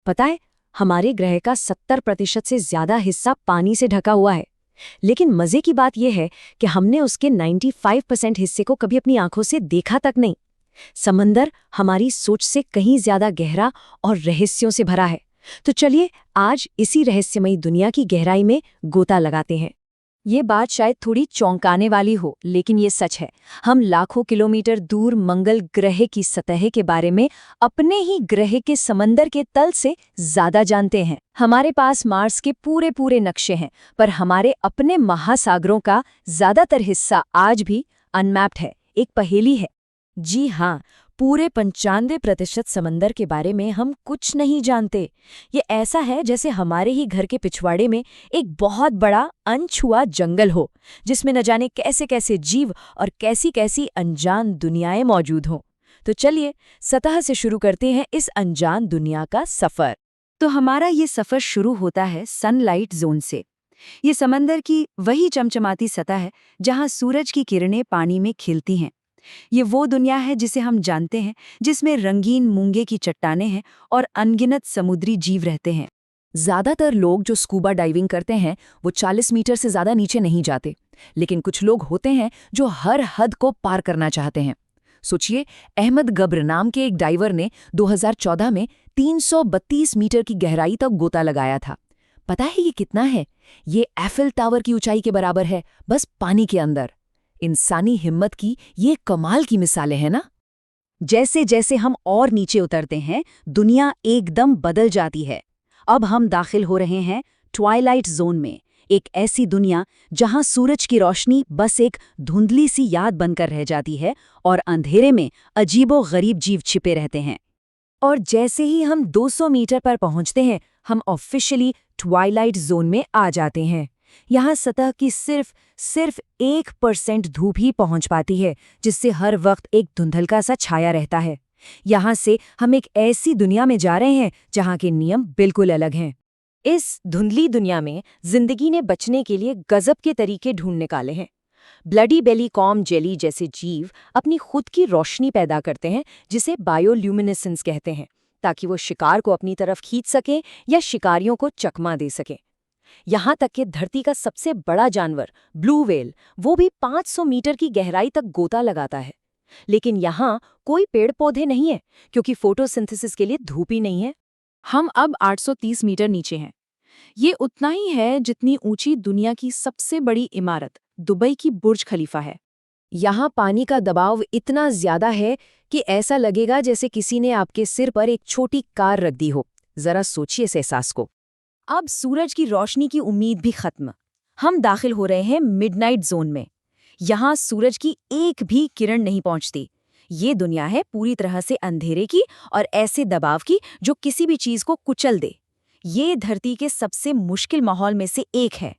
पता है, हमारे ग्रह का 70% से ज्यादा हिस्सा पानी से ढका हुआ है। लेकिन मजे की बात यह है कि हमने उसके 95% हिस्से को कभी अपनी आंखों से देखा तक नहीं। समंदर हमारी सोच से कहीं ज्यादा गहरा और रहस्यों से भरा है। तो चलिए आज इसी रहस्यमयी दुनिया की गहराई में गोता लगाते हैं। ये बात शायद थोड़ी चौंकाने वाली हो, लेकिन ये सच है। हम लाखों किलोमीटर दूर मंगल ग्रह की सतह के बारे में अपने ही ग्रह के समंदर के तल से ज्यादा जानते हैं। हमारे पास मार्स के पूरे पूरे नक्शे हैं, पर हमारे अपने महासागरों का ज्यादातर हिस्सा आज भी अनमैप्ड है, एक पहेली है। जी हाँ, पूरे 95% समंदर के बारे में हम कुछ नहीं जानते। ये ऐसा है जैसे हमारे ही घर के पिछवाड़े में एक बहुत बड़ा अनछुआ जंगल हो, जिसमें न जाने कैसे कैसे जीव और कैसी कैसी अनजान दुनियाएं मौजूद हों। तो चलिए सतह से शुरू करते हैं इस अनजान दुनिया का सफर। तो हमारा ये सफर शुरू होता है सनलाइट जोन से। ये समंदर की वही चमचमाती सतह है जहाँ सूरज की किरणें पानी में खिलती हैं। ये वो दुनिया है जिसे हम जानते हैं, जिसमें रंगीन मूंगे की चट्टानें हैं और अनगिनत समुद्री जीव रहते हैं। ज्यादातर लोग जो स्कूबा डाइविंग करते हैं वो 40 मीटर से ज्यादा नीचे नहीं जाते, लेकिन कुछ लोग होते हैं जो हर हद को पार करना चाहते हैं। सोचिए, अहमद गब्र नाम के एक डाइवर ने 2014 में 332 मीटर की गहराई तक गोता लगाया था। पता है ये कितना है? ये एफिल टावर की ऊंचाई के बराबर है, बस पानी के अंदर। इंसानी हिम्मत की ये कमाल की मिसालें हैं ना। जैसे जैसे हम और नीचे उतरते हैं, दुनिया एकदम बदल जाती है। अब हम दाखिल हो रहे हैं ट्वाइलाइट जोन में, एक ऐसी दुनिया जहां सूरज की रोशनी बस एक धुंधली सी याद बनकर रह जाती है और अंधेरे में अजीबो-गरीब जीव छिपे रहते हैं। और जैसे ही हम 200 मीटर पर पहुंचते हैं, हम ऑफिशियली ट्वाइलाइट जोन में आ जाते हैं। यहाँ सतह की सिर्फ 1% धूप ही पहुंच पाती है, जिससे हर वक्त एक धुंधलका सा छाया रहता है। यहाँ से हम एक ऐसी दुनिया में जा रहे हैं जहाँ के नियम बिल्कुल अलग हैं। इस धुंधली दुनिया में जिंदगी ने बचने के लिए गजब के तरीके ढूंढ निकाले हैं। ब्लडी बेली कॉम जेली जैसे जीव अपनी खुद की रोशनी पैदा करते हैं, जिसे बायोल्यूमिनेसेंस कहते हैं, ताकि वो शिकार को अपनी तरफ खींच सकें या शिकारियों को चकमा दे सकें। यहाँ तक कि धरती का सबसे बड़ा जानवर ब्लू व्हेल, वो भी 500 मीटर की गहराई तक गोता लगाता है। लेकिन यहाँ कोई पेड़ पौधे नहीं है, क्योंकि फोटोसिंथेसिस के लिए धूप ही नहीं है। हम अब 830 मीटर नीचे हैं। ये उतना ही है जितनी ऊंची दुनिया की सबसे बड़ी इमारत दुबई की बुर्ज खलीफा है। यहाँ पानी का दबाव इतना ज्यादा है कि ऐसा लगेगा जैसे किसी ने आपके सिर पर एक छोटी कार रख दी हो। जरा सोचिए इस एहसास को। अब सूरज की रोशनी की उम्मीद भी खत्म। हम दाखिल हो रहे हैं मिडनाइट जोन में। यहाँ सूरज की एक भी किरण नहीं पहुँचती। ये दुनिया है पूरी तरह से अंधेरे की और ऐसे दबाव की जो किसी भी चीज को कुचल दे। ये धरती के सबसे मुश्किल माहौल में से एक है।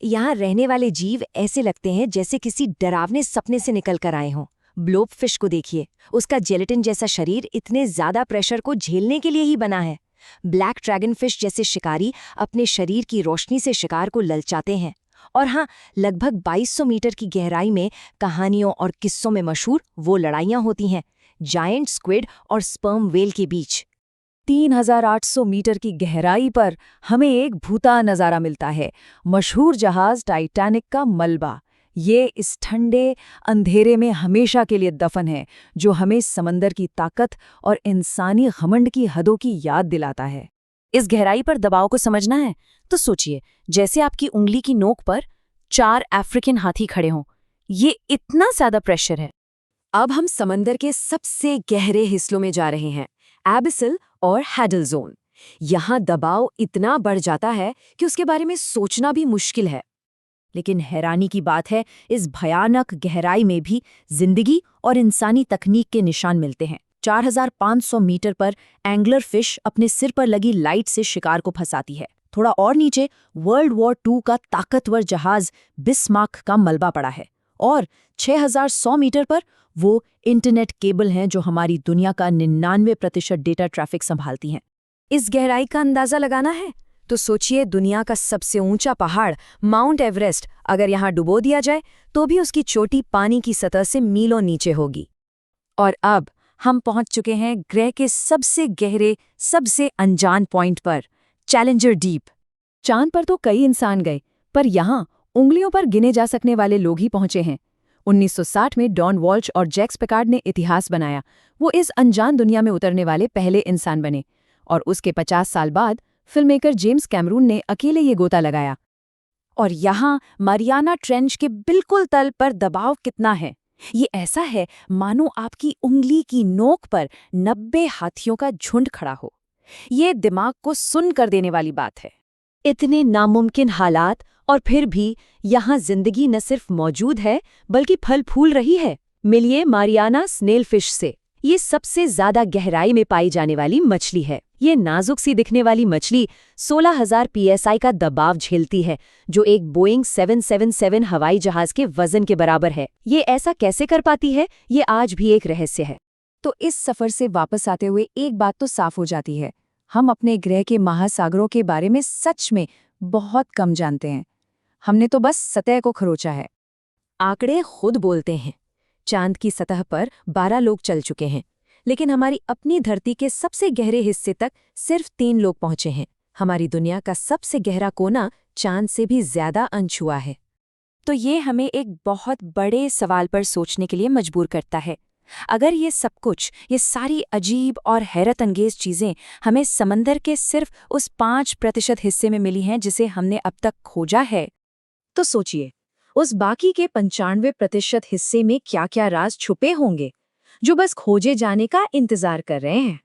यहाँ रहने वाले जीव ऐसे लगते हैं जैसे किसी डरावने सपने से निकल कर आए हों। ब्लोबफिश को देखिए, उसका जेलेटिन जैसा शरीर इतने ज्यादा प्रेशर को झेलने के लिए ही बना है। ब्लैक ड्रैगनफिश जैसे शिकारी अपने शरीर की रोशनी से शिकार को ललचाते हैं। और हाँ, लगभग 2200 मीटर की गहराई में कहानियों और किस्सों में मशहूर वो लड़ाइयाँ होती हैं जायंट स्क्विड और स्पर्म वेल के बीच। 3800 मीटर की गहराई पर हमें एक भूता नज़ारा मिलता है, मशहूर जहाज टाइटैनिक का मलबा। ये इस ठंडे अंधेरे में हमेशा के लिए दफन है, जो हमें समंदर की ताकत और इंसानी घमंड की हदों की याद दिलाता है। इस गहराई पर दबाव को समझना है तो सोचिए, जैसे आपकी उंगली की नोक पर 4 अफ्रीकन हाथी खड़े हों। ये इतना ज्यादा प्रेशर है। अब हम समंदर के सबसे गहरे हिस्सों में जा रहे हैं, एबिसल और हैडल जोन। यहाँ दबाव इतना बढ़ जाता है कि उसके बारे में सोचना भी मुश्किल है। लेकिन हैरानी की बात है, इस भयानक गहराई में भी जिंदगी और इंसानी तकनीक के निशान मिलते हैं। 4500 मीटर पर एंगलर फिश अपने सिर पर लगी लाइट से शिकार को फंसाती है। थोड़ा और नीचे वर्ल्ड वॉर 2 का ताकतवर जहाज बिस्मार्क का मलबा पड़ा है। और 6100 मीटर पर वो इंटरनेट केबल हैं जो हमारी दुनिया का 99% डेटा ट्रैफिक संभालती हैं। इस गहराई का अंदाजा लगाना है तो सोचिए, दुनिया का सबसे ऊंचा पहाड़ माउंट एवरेस्ट अगर यहाँ डुबो दिया जाए तो भी उसकी चोटी पानी की सतह से मीलों नीचे होगी। और अब हम पहुंच चुके हैं ग्रह के सबसे गहरे, सबसे अनजान पॉइंट पर, चैलेंजर डीप। चांद पर तो कई इंसान गए, पर यहाँ उंगलियों पर गिने जा सकने वाले लोग ही पहुंचे हैं। 1960 में डॉन वॉल्श और जैक्स पिकार्ड ने इतिहास बनाया। वो इस अनजान दुनिया में उतरने वाले पहले इंसान बने। और उसके 50 साल बाद फिल्ममेकर जेम्स कैमरून ने अकेले ये गोता लगाया। और यहाँ मारियाना ट्रेंच के बिल्कुल तल पर दबाव कितना है? ये ऐसा है मानो आपकी उंगली की नोक पर 90 हाथियों का झुंड खड़ा हो। ये दिमाग को सुन्न कर देने वाली बात है। इतने नामुमकिन हालात और फिर भी यहाँ जिंदगी न सिर्फ मौजूद है बल्कि फल फूल रही है। मिलिए मारियाना स्नेलफिश से। ये सबसे ज्यादा गहराई में पाई जाने वाली मछली है। ये नाजुक सी दिखने वाली मछली 16,000 psi का दबाव झेलती है, जो एक बोइंग 777 हवाई जहाज के वजन के बराबर है। ये ऐसा कैसे कर पाती है, ये आज भी एक रहस्य है। तो इस सफर से वापस आते हुए एक बात तो साफ हो जाती है, हम अपने ग्रह के महासागरों के बारे में सच में बहुत कम जानते हैं। हमने तो बस सतह को खरोचा है। आंकड़े खुद बोलते हैं। चांद की सतह पर 12 लोग चल चुके हैं, लेकिन हमारी अपनी धरती के सबसे गहरे हिस्से तक सिर्फ 3 लोग पहुंचे हैं। हमारी दुनिया का सबसे गहरा कोना चांद से भी ज्यादा अनछुआ है। तो ये हमें एक बहुत बड़े सवाल पर सोचने के लिए मजबूर करता है। अगर ये सब कुछ, ये सारी अजीब और हैरत अंगेज चीज़ें हमें समंदर के सिर्फ उस 5% हिस्से में मिली हैं जिसे हमने अब तक खोजा है, तो सोचिए उस बाकी के 95% हिस्से में क्या क्या राज छुपे होंगे जो बस खोजे जाने का इंतजार कर रहे हैं।